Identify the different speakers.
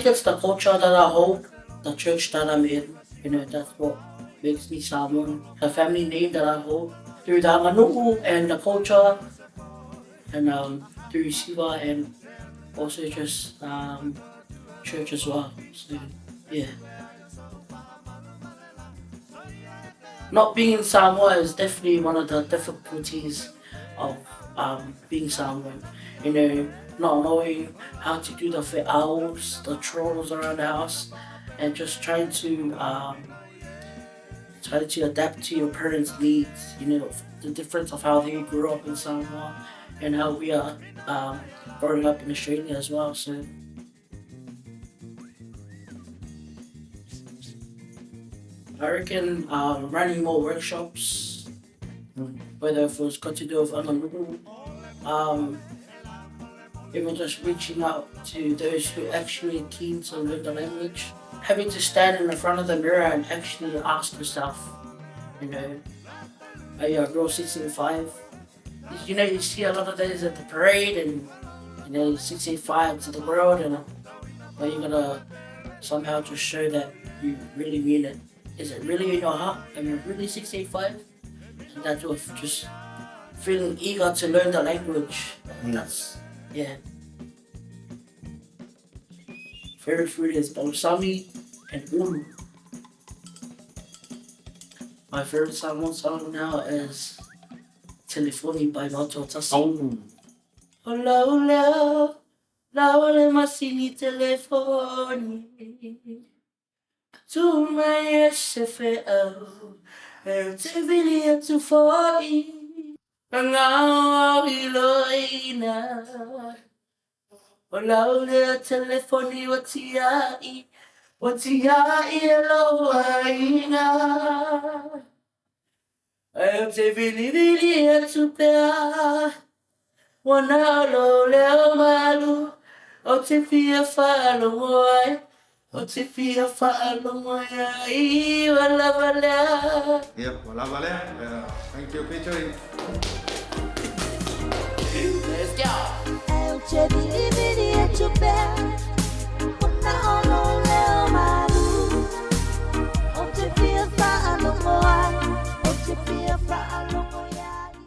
Speaker 1: think it's the culture that I hold, the church that I'm in. You know, that's what makes me Samoan. The family name that I hold through the manu'u and the culture, and through Siva and also just church as well. So yeah. Not being in Samoa is definitely one of the difficulties of being Samoan. You know, not knowing how to do the fe'aus, the chores around the house, and just trying to adapt to your parents' needs. You know, the difference of how they grew up in Samoa and how we are growing up in Australia as well. So. I reckon running more workshops, whether it was got to do with Anganuku, even just reaching out to those who actually are keen to learn the language. Having to stand in the front of the mirror and actually ask yourself, you know, are you a girl 6'5"? You know, you see a lot of those at the parade and, you know, 6'5" to the world, and are you gonna somehow just show that you really mean it? Is it really in your heart? Are you really 6'5"? And that's with just feeling eager to learn the language. That's, yeah. Favorite food is balsami and ulu. My favorite Samoan song now is Telefoni by Mato Tasi. Ola ola, la ole masini telefoni. Tu mai sefe au, te vilia tu foi, ngao iloina. Ola ola telefoni watiai eloaina. Te vilia tu pea, wana lo leo malu, o te fia falo moai. Yep,
Speaker 2: wala. Thank you, featuring.